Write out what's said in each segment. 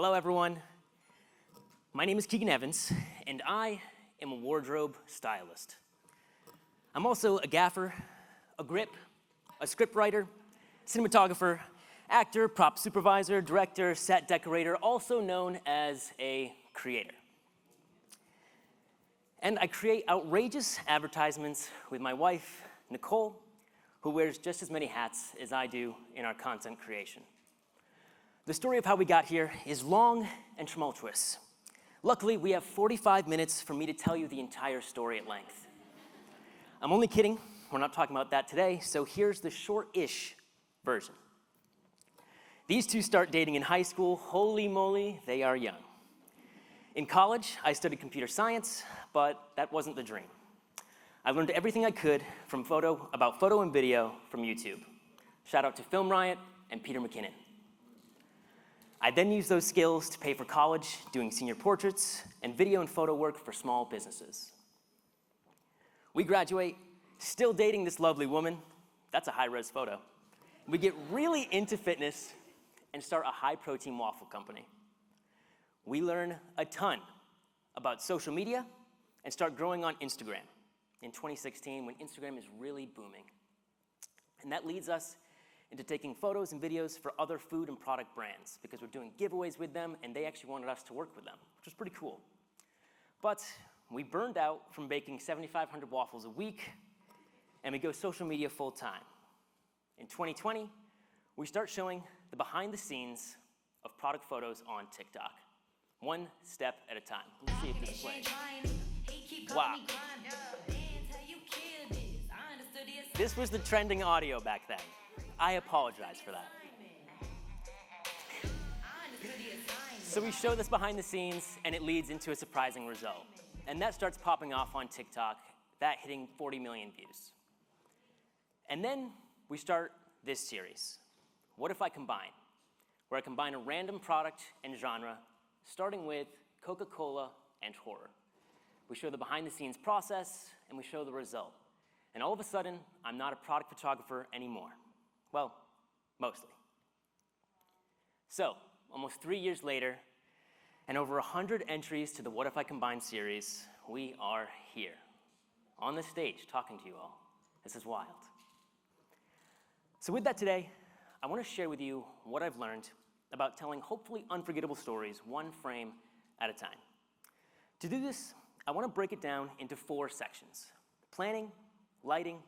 Hello, everyone. My name is Keegan Evans, and I am a wardrobe stylist. I'm also a gaffer, a grip, a scriptwriter, cinematographer, actor, prop supervisor, director, set decorator, also known as a creator. And I create outrageous advertisements with my wife, Nicole, who wears just as many hats as I do in our content creation. The story of how we got here is long and tumultuous. Luckily, we have 45 minutes for me to tell you the entire story at length. I'm only kidding, we're not talking about that today, so here's the short-ish version. These two start dating in high school. Holy moly, they are young. In college, I studied computer science, but that wasn't the dream. I learned everything I could about photo and video from YouTube. Shout out to Film Riot and Peter McKinnon. I then used those skills to pay for college, doing senior portraits and video and photo work for small businesses. We graduate, still dating this lovely woman. That's a high-res photo. We get really into fitness and start a high-protein waffle company. We learn a ton about social media and start growing on Instagram in 2016 when Instagram is really booming. And that leads us into taking photos and videos for other food and product brands because we're doing giveaways with them and they actually wanted us to work with them, which was pretty cool. But we burned out from baking 7,500 waffles a week and we go social media full time. In 2020, we start showing the behind the scenes of product photos on TikTok, one step at a time. Let's see if this plays. Wow. This was the trending audio back then. I apologize for that. So we show this behind the scenes, and it leads into a surprising result. And that starts popping off on TikTok, that hitting 40 million views. And then we start this series, What If I Combine? Where I combine a random product and genre, starting with Coca-Cola and horror. We show the behind the scenes process, and we show the result. And all of a sudden, I'm not a product photographer anymore. Well, mostly. So, almost 3 years later, and over 100 entries to the What If I Combine series, we are here, on the stage, talking to you all. This is wild. So with that today, I want to share with you what I've learned about telling hopefully unforgettable stories one frame at a time. To do this, I want to break it down into 4 sections: planning, lighting,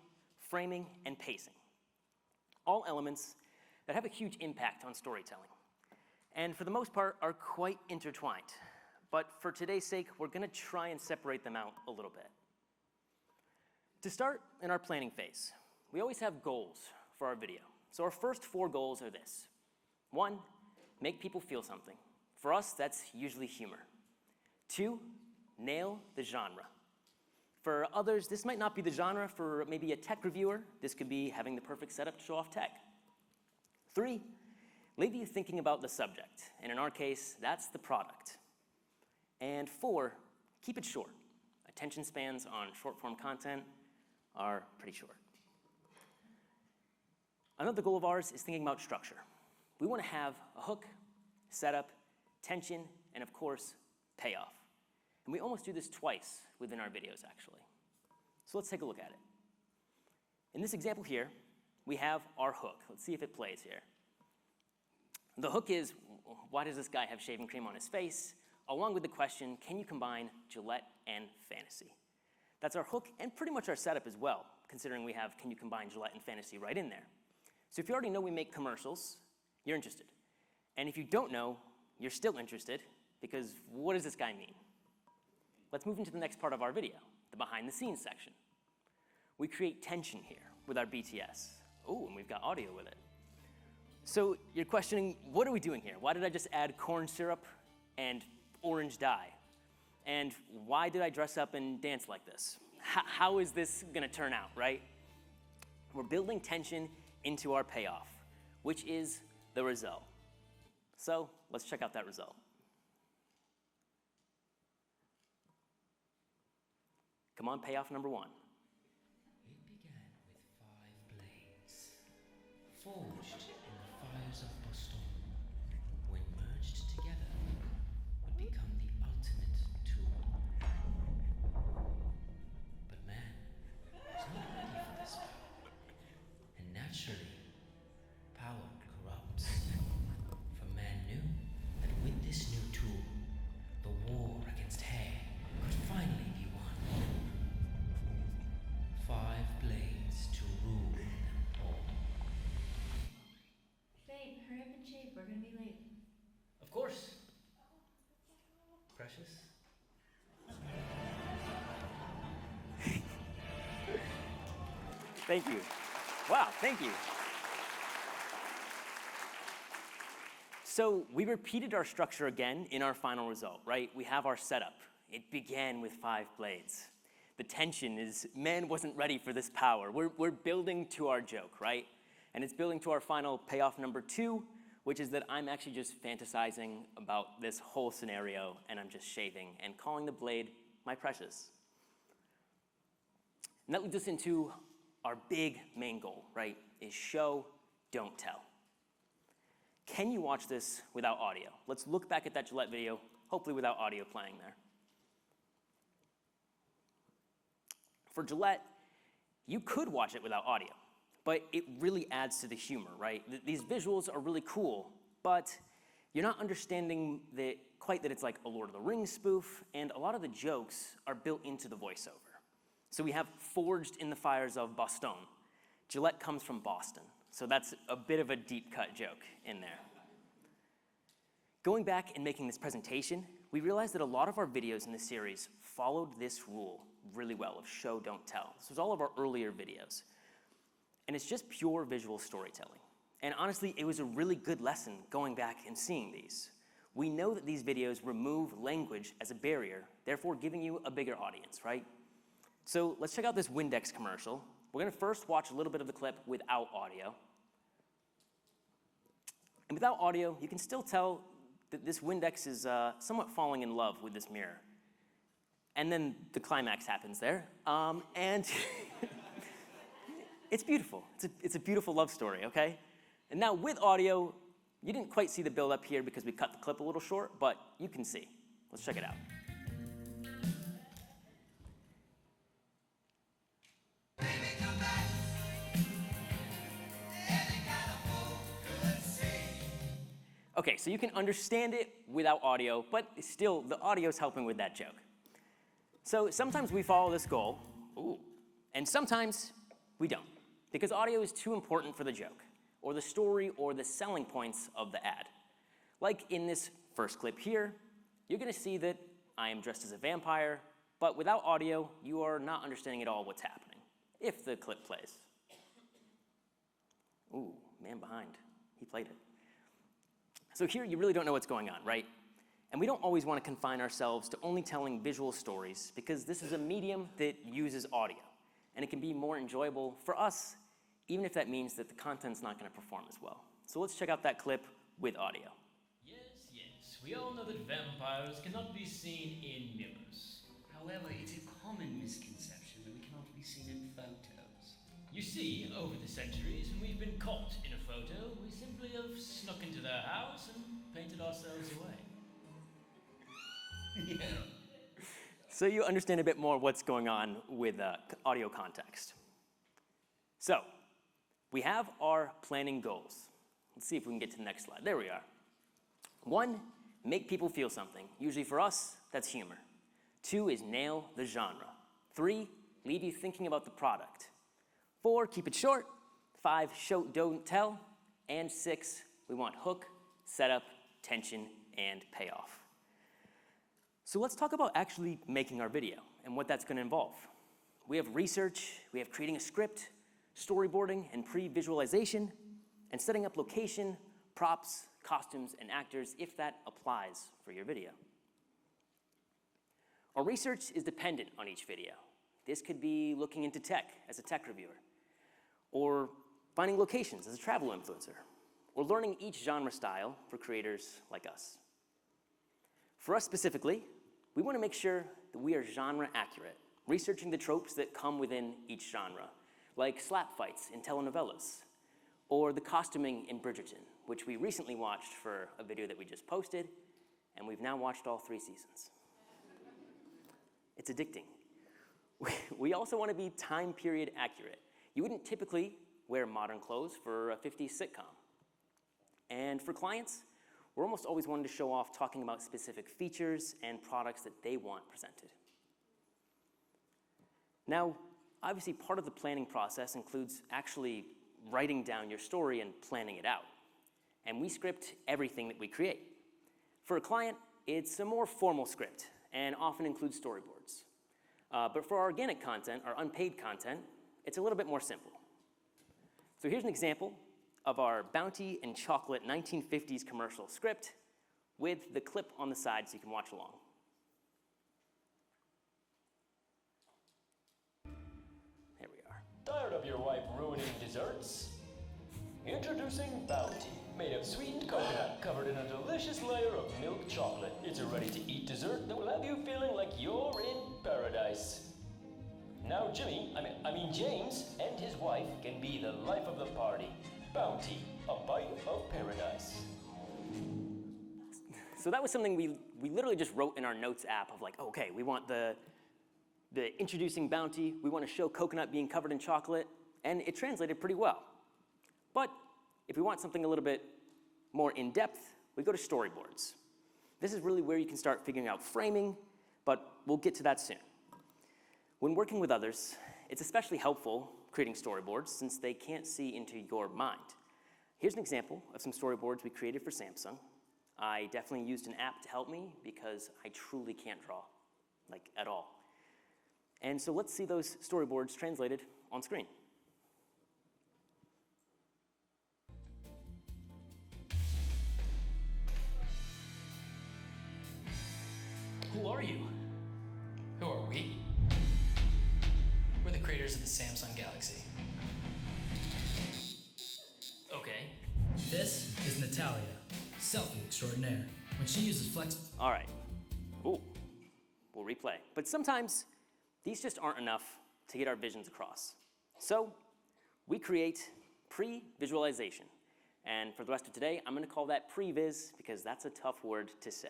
framing, and pacing. All elements that have a huge impact on storytelling, and for the most part are quite intertwined. But for today's sake, we're going to try and separate them out a little bit. To start, in our planning phase, we always have goals for our video. So our first 4 goals are this. 1, make people feel something. For us, that's usually humor. 2, nail the genre. For others, this might not be the genre. For maybe a tech reviewer, this could be having the perfect setup to show off tech. 3, leave you thinking about the subject, and in our case, that's the product. And 4, keep it short. Attention spans on short-form content are pretty short. Another goal of ours is thinking about structure. We want to have a hook, setup, tension, and of course, payoff. And we almost do this twice within our videos, actually. So let's take a look at it. In this example here, we have our hook. Let's see if it plays here. The hook is, why does this guy have shaving cream on his face? Along with the question, can you combine Gillette and fantasy? That's our hook and pretty much our setup as well, considering we have, can you combine Gillette and fantasy right in there. So if you already know we make commercials, you're interested. And if you don't know, you're still interested, because what does this guy mean? Let's move into the next part of our video, the behind the scenes section. We create tension here with our BTS. Oh, and we've got audio with it. So you're questioning, what are we doing here? Why did I just add corn syrup and orange dye? And why did I dress up and dance like this? How is this gonna turn out, right? We're building tension into our payoff, which is the result. So let's check out that result. Come on, payoff number 1. It began with 5 blades, forged in the fires of Boston, when merged together gonna be late. Of course. Precious. Thank you. Wow, thank you. So we repeated our structure again in our final result, right? We have our setup. It began with 5 blades. The tension is, man wasn't ready for this power. We're building to our joke, right? And it's building to our final payoff number 2, which is that I'm actually just fantasizing about this whole scenario, and I'm just shaving and calling the blade my precious. And that leads us into our big main goal, right? Is show, don't tell. Can you watch this without audio? Let's look back at that Gillette video, hopefully without audio playing there. For Gillette, you could watch it without audio, but it really adds to the humor, right? These visuals are really cool, but you're not understanding quite that it's like a Lord of the Rings spoof, and a lot of the jokes are built into the voiceover. So we have forged in the fires of Boston. Gillette comes from Boston, so that's a bit of a deep cut joke in there. Going back and making this presentation, we realized that a lot of our videos in the series followed this rule really well of show, don't tell. This was all of our earlier videos. And it's just pure visual storytelling. And honestly, it was a really good lesson going back and seeing these. We know that these videos remove language as a barrier, therefore giving you a bigger audience, right? So let's check out this Windex commercial. We're gonna first watch a little bit of the clip without audio. And without audio, you can still tell that this Windex is somewhat falling in love with this mirror. And then the climax happens there. And it's beautiful. It's a beautiful love story, okay? And now with audio, you didn't quite see the build up here because we cut the clip a little short, but you can see. Let's check it out. Okay, so you can understand it without audio, but still, the audio is helping with that joke. So sometimes we follow this goal, and sometimes we don't, because audio is too important for the joke, or the story, or the selling points of the ad. Like in this first clip here, you're gonna see that I am dressed as a vampire, but without audio, you are not understanding at all what's happening, if the clip plays. Ooh, man behind, he played it. So here, you really don't know what's going on, right? And we don't always want to confine ourselves to only telling visual stories because this is a medium that uses audio, and it can be more enjoyable for us, even if that means that the content's not going to perform as well. So let's check out that clip with audio. Yes, we all know that vampires cannot be seen in mirrors. However, it's a common misconception that we cannot be seen in photos. You see, over the centuries, when we've been caught in a photo, we simply have snuck into their house and painted ourselves away. Yeah. So you understand a bit more what's going on with audio context. So we have our planning goals. Let's see if we can get to the next slide. There we are. 1, make people feel something. Usually for us, that's humor. 2 is nail the genre. 3, leave you thinking about the product. 4, keep it short. 5, show, don't tell. And 6, we want hook, setup, tension, and payoff. So let's talk about actually making our video and what that's gonna involve. We have research, we have creating a script, storyboarding and pre-visualization, and setting up location, props, costumes, and actors if that applies for your video. Our research is dependent on each video. This could be looking into tech as a tech reviewer, or finding locations as a travel influencer, or learning each genre style for creators like us. For us specifically, we want to make sure that we are genre accurate, researching the tropes that come within each genre, like slap fights in telenovelas, or the costuming in Bridgerton, which we recently watched for a video that we just posted, and we've now watched all 3 seasons. It's addicting. We also want to be time period accurate. You wouldn't typically wear modern clothes for a 50s sitcom. And for clients, we're almost always wanting to show off talking about specific features and products that they want presented. Now, obviously part of the planning process includes actually writing down your story and planning it out. and we script everything that we create. For a client, it's a more formal script and often includes storyboards. But for our organic content, our unpaid content, it's a little bit more simple. So here's an example of our Bounty and Chocolate 1950s commercial script with the clip on the side so you can watch along. There we are. Tired of your wife ruining desserts? Introducing Bounty, made of sweetened coconut covered in a delicious layer of milk chocolate. It's a ready-to-eat dessert that will have you feeling like you're in paradise. Now James and his wife can be the life of the party. Bounty, a bite of paradise. So that was something we literally just wrote in our notes app of like, okay, we want the introducing Bounty, we want to show coconut being covered in chocolate, and it translated pretty well. But if we want something a little bit more in-depth, we go to storyboards. This is really where you can start figuring out framing, but we'll get to that soon. When working with others, it's especially helpful creating storyboards since they can't see into your mind. Here's an example of some storyboards we created for Samsung. I definitely used an app to help me because I truly can't draw, like at all. And so let's see those storyboards translated on screen. Who are you? Who are we? We're the creators of the Samsung Galaxy. Okay. This is Natalia, selfie extraordinaire. When she uses flex... All right. Ooh, we'll replay. But sometimes these just aren't enough to get our visions across. So we create pre-visualization. And for the rest of today, I'm going to call that previs because that's a tough word to say.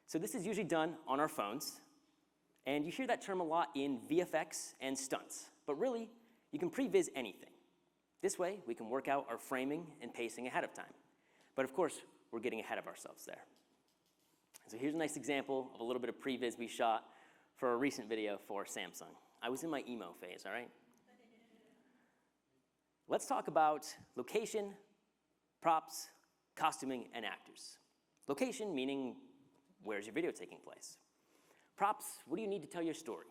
So this is usually done on our phones. And you hear that term a lot in VFX and stunts. But really, you can previs anything. This way, we can work out our framing and pacing ahead of time. But of course, we're getting ahead of ourselves there. So here's a nice example of a little bit of previs we shot for a recent video for Samsung. I was in my emo phase, all right? Let's talk about location, props, costuming, and actors. Location meaning, where's your video taking place? Props, what do you need to tell your story?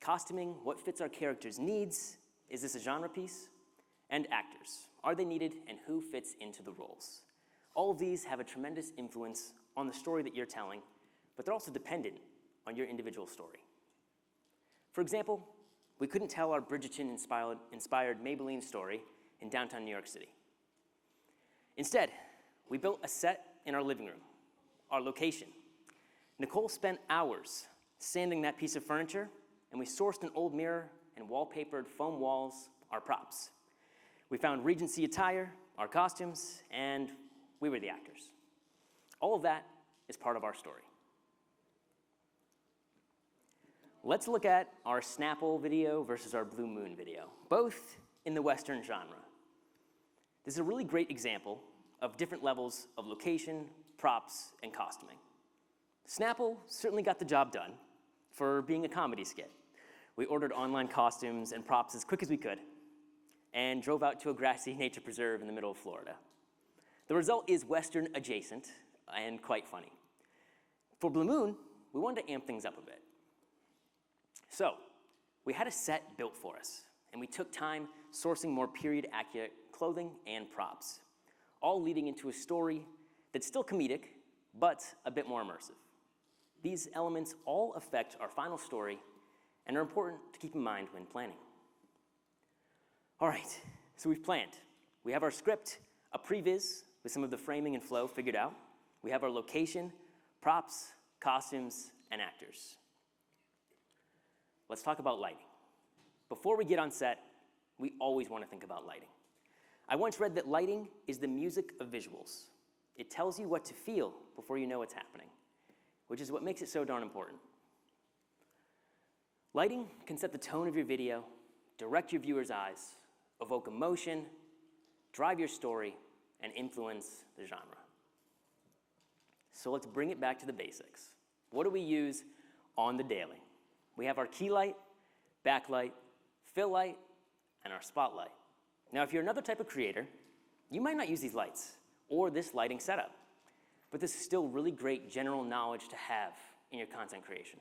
Costuming, what fits our characters' needs? Is this a genre piece? And actors, are they needed and who fits into the roles? All of these have a tremendous influence on the story that you're telling, but they're also dependent on your individual story. For example, we couldn't tell our Bridgerton-inspired Maybelline story in downtown New York City. Instead, we built a set in our living room, our location. Nicole spent hours sanding that piece of furniture, and we sourced an old mirror and wallpapered foam walls, our props. We found Regency attire, our costumes, and we were the actors. All of that is part of our story. Let's look at our Snapple video versus our Blue Moon video, both in the Western genre. This is a really great example of different levels of location, props, and costuming. Snapple certainly got the job done for being a comedy skit. We ordered online costumes and props as quick as we could and drove out to a grassy nature preserve in the middle of Florida. The result is Western adjacent and quite funny. For Blue Moon, we wanted to amp things up a bit. So we had a set built for us, and we took time sourcing more period-accurate clothing and props, all leading into a story that's still comedic, but a bit more immersive. These elements all affect our final story and are important to keep in mind when planning. All right, so we've planned. We have our script, a previs with some of the framing and flow figured out. We have our location, props, costumes, and actors. Let's talk about lighting. Before we get on set, we always want to think about lighting. I once read that lighting is the music of visuals. It tells you what to feel before you know what's happening, which is what makes it so darn important. Lighting can set the tone of your video, direct your viewer's eyes, evoke emotion, drive your story, and influence the genre. So let's bring it back to the basics. What do we use on the daily? We have our key light, backlight, fill light, and our spotlight. Now, if you're another type of creator, You might not use these lights or this lighting setup, but this is still really great general knowledge to have in your content creation.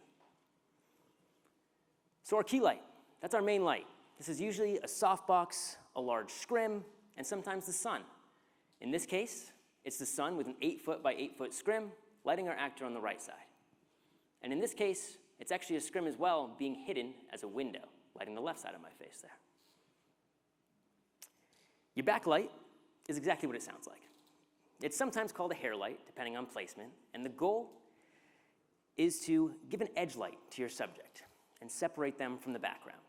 So our key light, that's our main light. This is usually a softbox, a large scrim, and sometimes the sun. In this case, it's the sun with an 8-foot by 8-foot scrim lighting our actor on the right side. And in this case, it's actually a scrim as well, being hidden as a window, lighting the left side of my face there. Your backlight is exactly what it sounds like. It's sometimes called a hair light, depending on placement, and the goal is to give an edge light to your subject and separate them from the background.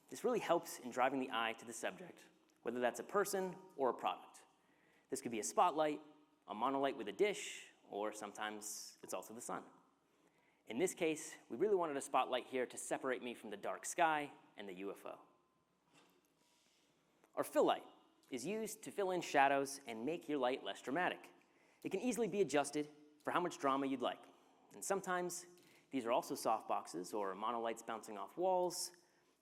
This really helps in driving the eye to the subject, whether that's a person or a product. This could be a spotlight, a monolight with a dish, or sometimes it's also the sun. In this case, we really wanted a spotlight here to separate me from the dark sky and the UFO. Our fill light is used to fill in shadows and make your light less dramatic. It can easily be adjusted for how much drama you'd like. And sometimes these are also soft boxes or monolights bouncing off walls.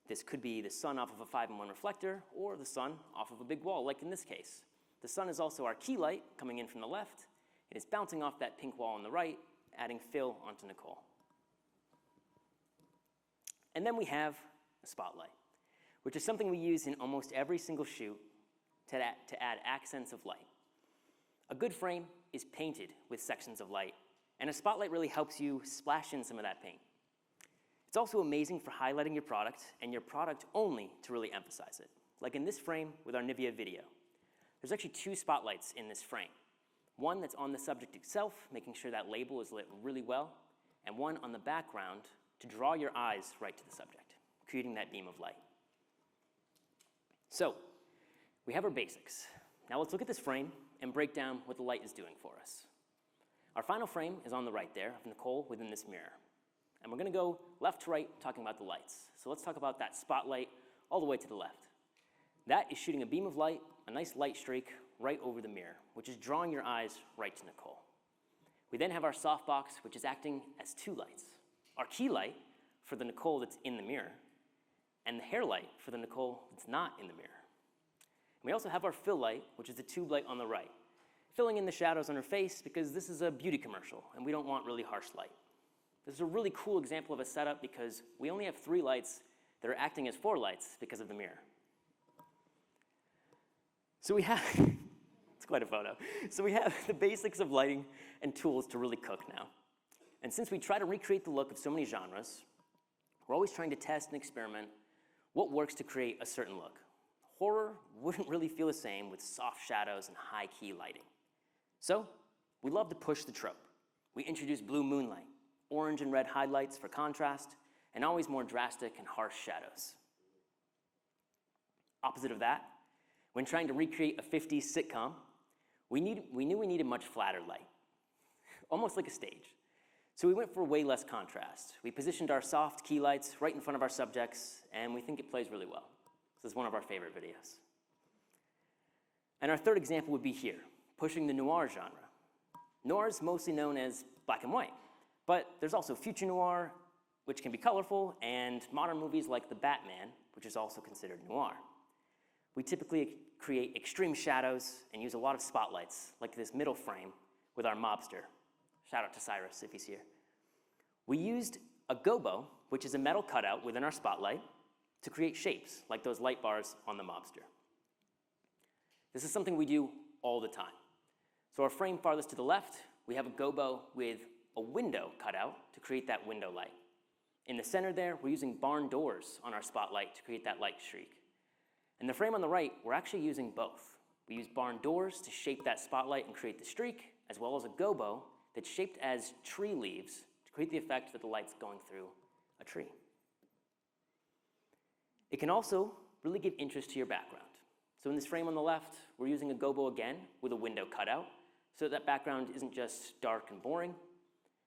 This could be the sun off of a 5-in-1 reflector or the sun off of a big wall, like in this case. The sun is also our key light coming in from the left. It is bouncing off that pink wall on the right, adding fill onto Nicole. And then we have a spotlight, which is something we use in almost every single shoot to add accents of light. A good frame is painted with sections of light, and a spotlight really helps you splash in some of that paint. It's also amazing for highlighting your product and your product only to really emphasize it. Like in this frame with our Nivea video. There's actually 2 spotlights in this frame. One that's on the subject itself, making sure that label is lit really well, and one on the background to draw your eyes right to the subject, creating that beam of light. So, we have our basics. Now let's look at this frame and break down what the light is doing for us. Our final frame is on the right there of Nicole within this mirror. And we're gonna go left to right talking about the lights. So let's talk about that spotlight all the way to the left. That is shooting a beam of light, a nice light streak right over the mirror, which is drawing your eyes right to Nicole. We then have our softbox, which is acting as 2 lights. Our key light for the Nicole that's in the mirror, and the hair light for the Nicole that's not in the mirror. We also have our fill light, which is the tube light on the right, filling in the shadows on her face because this is a beauty commercial and we don't want really harsh light. This is a really cool example of a setup because we only have 3 lights that are acting as 4 lights because of the mirror. So we have, it's quite a photo. So we have the basics of lighting and tools to really cook now. And since we try to recreate the look of so many genres, we're always trying to test and experiment what works to create a certain look. Horror wouldn't really feel the same with soft shadows and high key lighting. So we love to push the trope. We introduce blue moonlight, orange and red highlights for contrast, and always more drastic and harsh shadows. Opposite of that, when trying to recreate a 50s sitcom, we knew we needed much flatter light, almost like a stage. So we went for way less contrast. We positioned our soft key lights right in front of our subjects, and we think it plays really well. This is one of our favorite videos. And our third example would be here, pushing the noir genre. Noir is mostly known as black and white, but there's also future noir, which can be colorful, and modern movies like The Batman, which is also considered noir. We typically create extreme shadows and use a lot of spotlights, like this middle frame with our mobster. Shout out to Cyrus if he's here. We used a gobo, which is a metal cutout within our spotlight, to create shapes, like those light bars on the mobster. This is something we do all the time. So our frame farthest to the left, we have a gobo with a window cutout to create that window light. In the center there, we're using barn doors on our spotlight to create that light streak. In the frame on the right, we're actually using both. We use barn doors to shape that spotlight and create the streak, as well as a gobo that's shaped as tree leaves to create the effect that the light's going through a tree. It can also really give interest to your background. So in this frame on the left, we're using a gobo again with a window cutout, so that background isn't just dark and boring.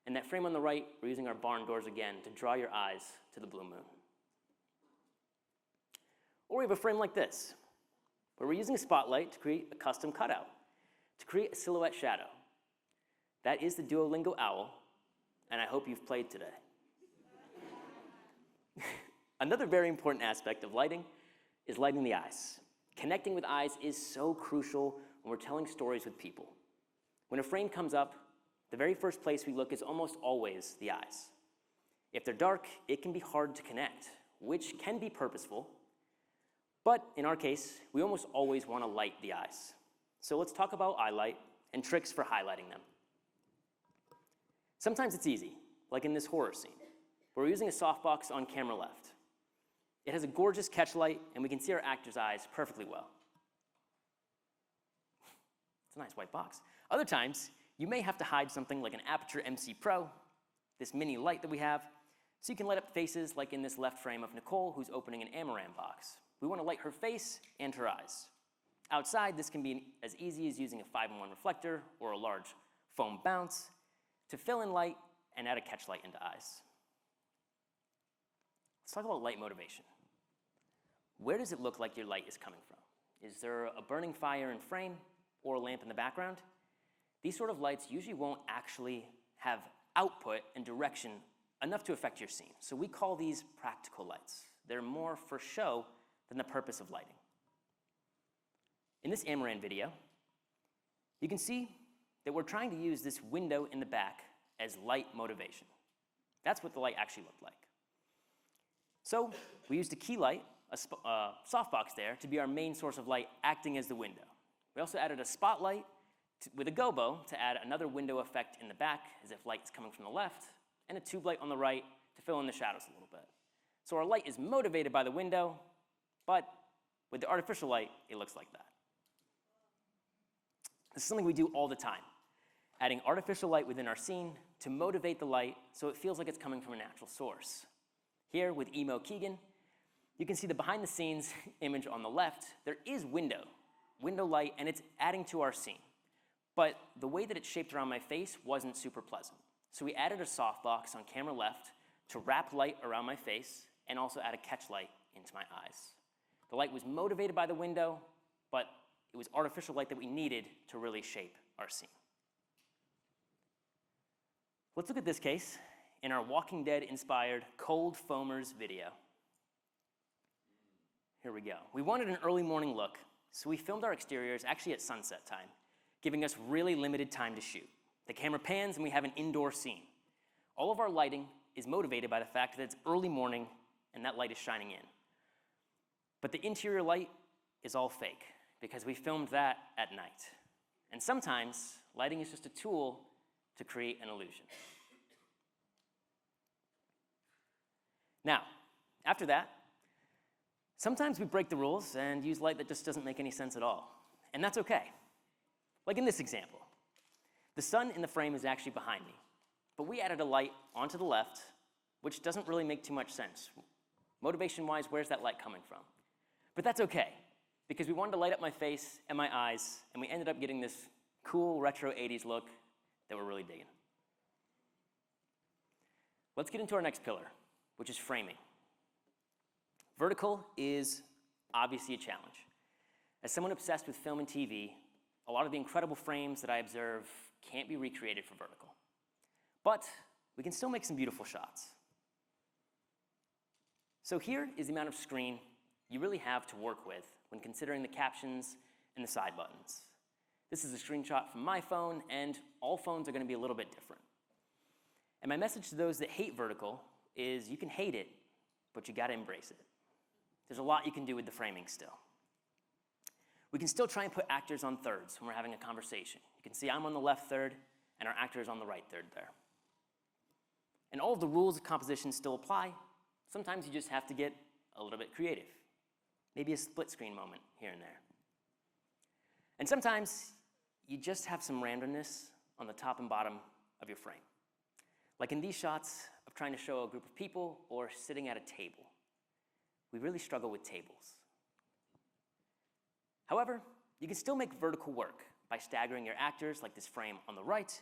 And that frame on the right, we're using our barn doors again to draw your eyes to the blue moon. Or we have a frame like this, where we're using a spotlight to create a custom cutout, to create a silhouette shadow. That is the Duolingo owl, and I hope you've played today. Another very important aspect of lighting is lighting the eyes. Connecting with eyes is so crucial and we're telling stories with people. When a frame comes up, the very first place we look is almost always the eyes. If they're dark, it can be hard to connect, which can be purposeful, but in our case, we almost always want to light the eyes. So let's talk about eye light and tricks for highlighting them. Sometimes it's easy, like in this horror scene, where we're using a softbox on camera left. It has a gorgeous catch light, and we can see our actor's eyes perfectly well. It's a nice white box. Other times, you may have to hide something like an Aperture MC Pro, this mini light that we have, so you can light up faces like in this left frame of Nicole, who's opening an Amaran box. We want to light her face and her eyes. Outside, this can be as easy as using a 5-in-1 reflector or a large foam bounce to fill in light and add a catch light into eyes. Let's talk about light motivation. Where does it look like your light is coming from? Is there a burning fire in frame or a lamp in the background? These sort of lights usually won't actually have output and direction enough to affect your scene. So we call these practical lights. They're more for show than the purpose of lighting. In this Amaran video, you can see that we're trying to use this window in the back as light motivation. That's what the light actually looked like. So we used a key light, a softbox there, to be our main source of light, acting as the window. We also added a spotlight with a gobo to add another window effect in the back, as if light is coming from the left, and a tube light on the right to fill in the shadows a little bit. So our light is motivated by the window, but with the artificial light, it looks like that. This is something we do all the time, adding artificial light within our scene to motivate the light so it feels like it's coming from a natural source. Here with Emo Keegan, you can see the behind the scenes image on the left. There is window light, and it's adding to our scene. But the way that it's shaped around my face wasn't super pleasant. So we added a softbox on camera left to wrap light around my face and also add a catch light into my eyes. The light was motivated by the window, but it was artificial light that we needed to really shape our scene. Let's look at this case in our Walking Dead-inspired Cold Foamers video. Here we go. We wanted an early morning look, so we filmed our exteriors actually at sunset time, giving us really limited time to shoot. The camera pans and we have an indoor scene. All of our lighting is motivated by the fact that it's early morning and that light is shining in. But the interior light is all fake because we filmed that at night. And sometimes lighting is just a tool to create an illusion. Now, after that, sometimes we break the rules and use light that just doesn't make any sense at all. And that's okay. Like in this example. The sun in the frame is actually behind me, but we added a light onto the left, which doesn't really make too much sense. Motivation-wise, where's that light coming from? But that's okay, because we wanted to light up my face and my eyes, and we ended up getting this cool retro 80s look that we're really digging. Let's get into our next pillar, which is framing. Vertical is obviously a challenge. As someone obsessed with film and TV, a lot of the incredible frames that I observe can't be recreated for vertical. But we can still make some beautiful shots. So here is the amount of screen you really have to work with when considering the captions and the side buttons. This is a screenshot from my phone, and all phones are going to be a little bit different. And my message to those that hate vertical is you can hate it, but you got to embrace it. There's a lot you can do with the framing still. We can still try and put actors on thirds when we're having a conversation. You can see I'm on the left third, and our actor is on the right third there. And all of the rules of composition still apply. Sometimes you just have to get a little bit creative. Maybe a split screen moment here and there. And sometimes you just have some randomness on the top and bottom of your frame. Like in these shots of trying to show a group of people or sitting at a table. We really struggle with tables. However, you can still make vertical work by staggering your actors like this frame on the right,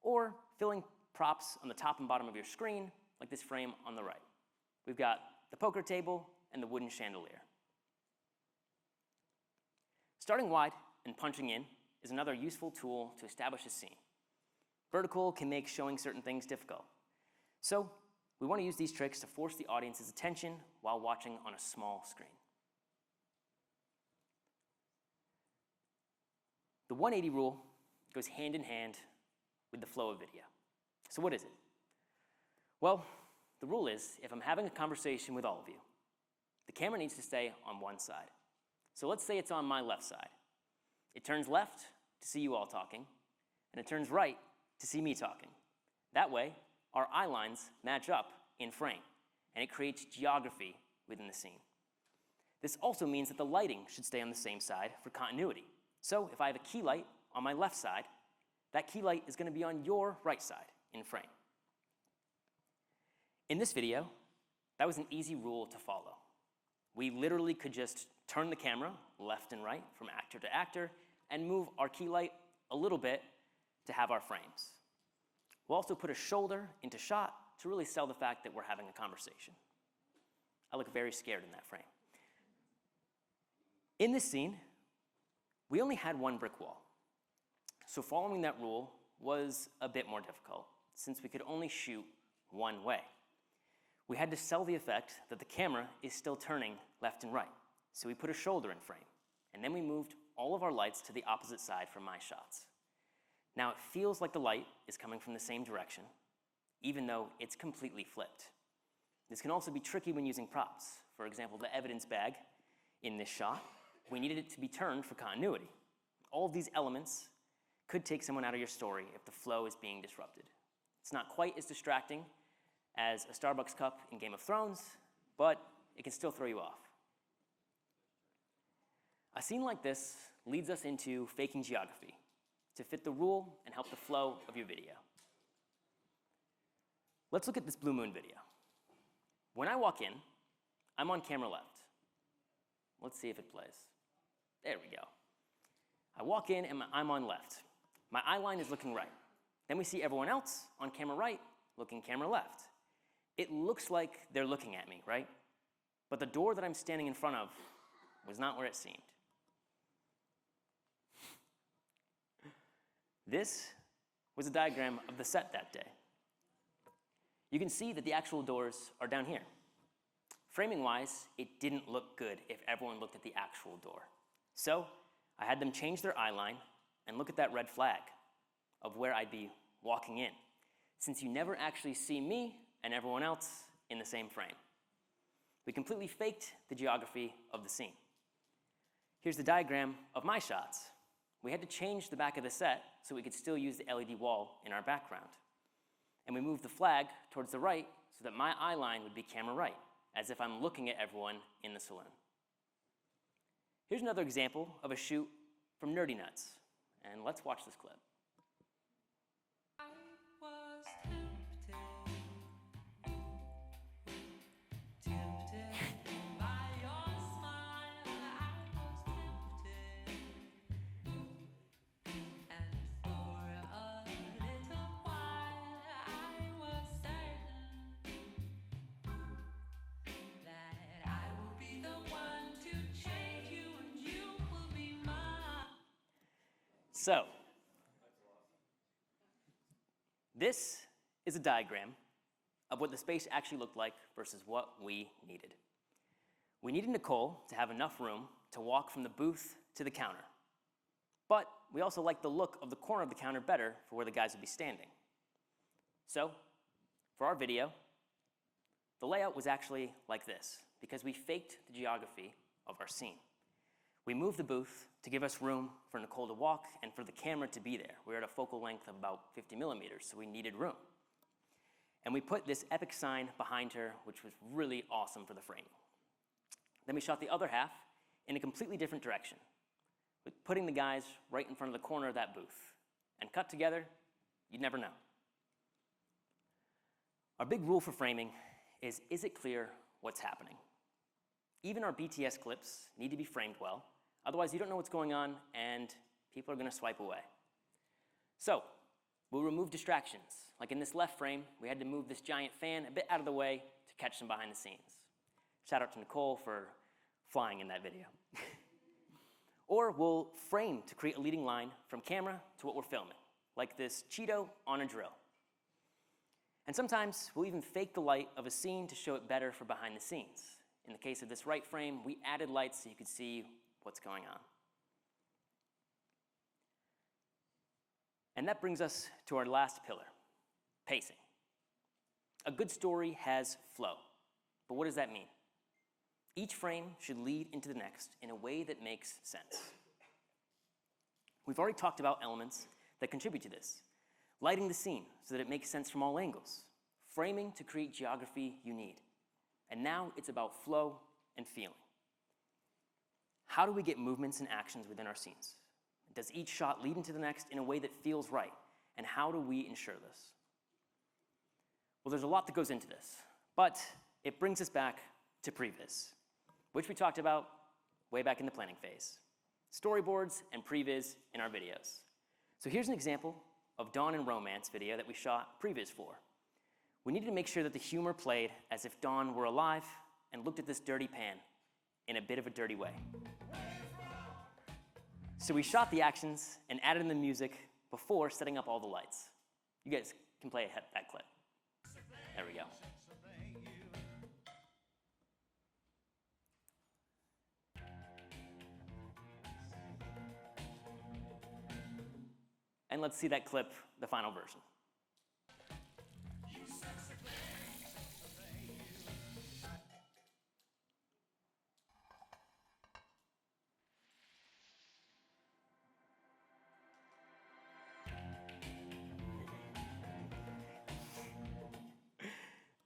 or filling props on the top and bottom of your screen like this frame on the right. We've got the poker table and the wooden chandelier. Starting wide and punching in is another useful tool to establish a scene. Vertical can make showing certain things difficult. So we want to use these tricks to force the audience's attention while watching on a small screen. The 180 rule goes hand in hand with the flow of video. So what is it? Well, the rule is, if I'm having a conversation with all of you, the camera needs to stay on one side. So let's say it's on my left side. It turns left to see you all talking, and it turns right to see me talking. That way, our eye lines match up in frame, and it creates geography within the scene. This also means that the lighting should stay on the same side for continuity. So if I have a key light on my left side, that key light is going to be on your right side in frame. In this video, that was an easy rule to follow. We literally could just turn the camera left and right from actor to actor and move our key light a little bit to have our frames. We'll also put a shoulder into shot to really sell the fact that we're having a conversation. I look very scared in that frame. In this scene, we only had one brick wall. So following that rule was a bit more difficult since we could only shoot one way. We had to sell the effect that the camera is still turning left and right. So we put a shoulder in frame, and then we moved all of our lights to the opposite side from my shots. Now it feels like the light is coming from the same direction, even though it's completely flipped. This can also be tricky when using props. For example, the evidence bag in this shot, we needed it to be turned for continuity. All of these elements could take someone out of your story if the flow is being disrupted. It's not quite as distracting as a Starbucks cup in Game of Thrones, but it can still throw you off. A scene like this leads us into faking geography to fit the rule and help the flow of your video. Let's look at this Blue Moon video. When I walk in, I'm on camera left. Let's see if it plays. There we go. I walk in and I'm on left. My eye line is looking right. Then we see everyone else on camera right, looking camera left. It looks like they're looking at me, right? But the door that I'm standing in front of was not where it seemed. This was a diagram of the set that day. You can see that the actual doors are down here. Framing-wise, it didn't look good if everyone looked at the actual door. So I had them change their eye line and look at that red flag of where I'd be walking in, since you never actually see me and everyone else in the same frame. We completely faked the geography of the scene. Here's the diagram of my shots. We had to change the back of the set so we could still use the LED wall in our background. And we moved the flag towards the right so that my eye line would be camera right, as if I'm looking at everyone in the saloon. Here's another example of a shoot from Nerdy Nuts, and let's watch this clip. So, this is a diagram of what the space actually looked like versus what we needed. We needed Nicole to have enough room to walk from the booth to the counter. But we also liked the look of the corner of the counter better for where the guys would be standing. So, for our video, the layout was actually like this, because we faked the geography of our scene. We moved the booth to give us room for Nicole to walk and for the camera to be there. We were at a focal length of about 50 millimeters, so we needed room. And we put this epic sign behind her, which was really awesome for the framing. Then we shot the other half in a completely different direction, with putting the guys right in front of the corner of that booth. And cut together, you'd never know. Our big rule for framing is it clear what's happening? Even our BTS clips need to be framed well. Otherwise, you don't know what's going on, and people are going to swipe away. So, we'll remove distractions. Like in this left frame, we had to move this giant fan a bit out of the way to catch them behind the scenes. Shout out to Nicole for flying in that video. Or we'll frame to create a leading line from camera to what we're filming, like this Cheeto on a drill. And sometimes we'll even fake the light of a scene to show it better for behind the scenes. In the case of this right frame, we added lights so you could see what's going on. And that brings us to our last pillar, pacing. A good story has flow, but what does that mean? Each frame should lead into the next in a way that makes sense. We've already talked about elements that contribute to this. Lighting the scene so that it makes sense from all angles. Framing to create geography you need. And now it's about flow and feeling. How do we get movements and actions within our scenes? Does each shot lead into the next in a way that feels right? And how do we ensure this? Well, there's a lot that goes into this, but it brings us back to previs, which we talked about way back in the planning phase. Storyboards and previs in our videos. So here's an example of Dawn and Romance video that we shot previs for. We needed to make sure that the humor played as if Dawn were alive and looked at this dirty pan in a bit of a dirty way. So we shot the actions and added in the music before setting up all the lights. You guys can play that clip. There we go. And let's see that clip, the final version.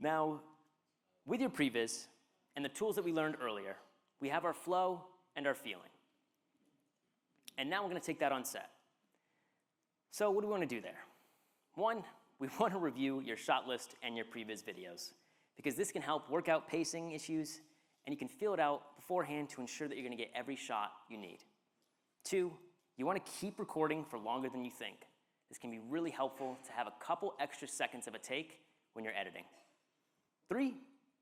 Now, with your previs and the tools that we learned earlier, we have our flow and our feeling. And now we're going to take that on set. So what do we want to do there? One, we want to review your shot list and your previs videos, because this can help work out pacing issues, and you can feel it out beforehand to ensure that you're going to get every shot you need. Two, you want to keep recording for longer than you think. This can be really helpful to have a couple extra seconds of a take when you're editing. Three,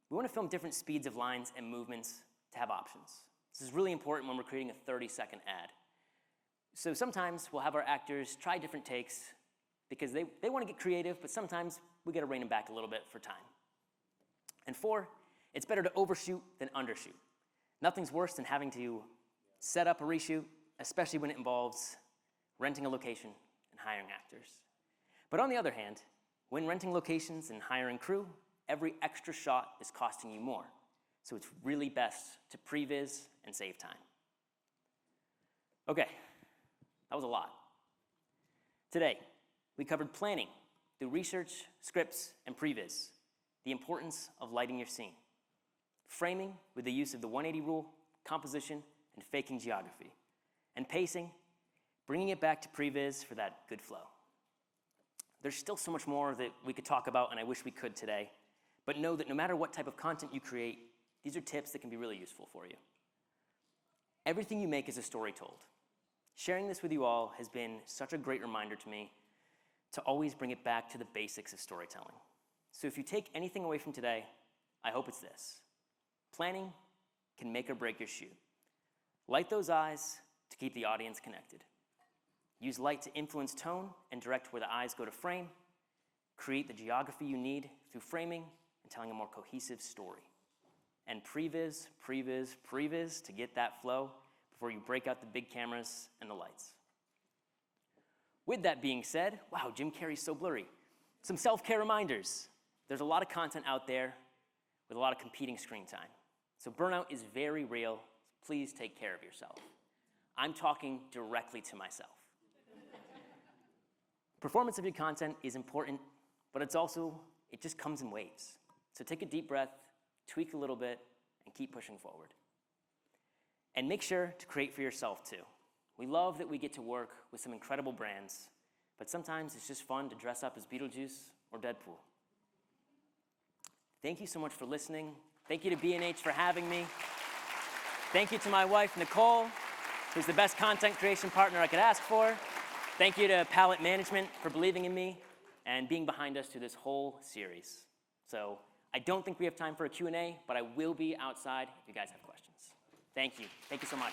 we want to film different speeds of lines and movements to have options. This is really important when we're creating a 30-second ad. So sometimes we'll have our actors try different takes because they want to get creative, but sometimes we got to rein them back a little bit for time. And four, it's better to overshoot than undershoot. Nothing's worse than having to set up a reshoot, especially when it involves renting a location and hiring actors. But on the other hand, when renting locations and hiring crew, every extra shot is costing you more. So it's really best to previs and save time. Okay, that was a lot. Today, we covered planning through research, scripts, and previs, the importance of lighting your scene, framing with the use of the 180 rule, composition, and faking geography, and pacing, bringing it back to previs for that good flow. There's still so much more that we could talk about, and I wish we could today, but know that no matter what type of content you create, these are tips that can be really useful for you. Everything you make is a story told. Sharing this with you all has been such a great reminder to me to always bring it back to the basics of storytelling. So if you take anything away from today, I hope it's this. Planning can make or break your shoot. Light those eyes to keep the audience connected. Use light to influence tone and direct where the eyes go to frame. Create the geography you need through framing and telling a more cohesive story. And previs, previs, previs to get that flow before you break out the big cameras and the lights. With that being said, wow, Jim Carrey's so blurry. Some self-care reminders. There's a lot of content out there with a lot of competing screen time. So burnout is very real. Please take care of yourself. I'm talking directly to myself. Performance of your content is important, but it just comes in waves. So take a deep breath, tweak a little bit, and keep pushing forward. And make sure to create for yourself too. We love that we get to work with some incredible brands, but sometimes it's just fun to dress up as Beetlejuice or Deadpool. Thank you so much for listening. Thank you to B&H for having me. Thank you to my wife, Nicole, who's the best content creation partner I could ask for. Thank you to Palette Management for believing in me and being behind us through this whole series. So I don't think we have time for a Q&A, but I will be outside if you guys have questions. Thank you. Thank you so much.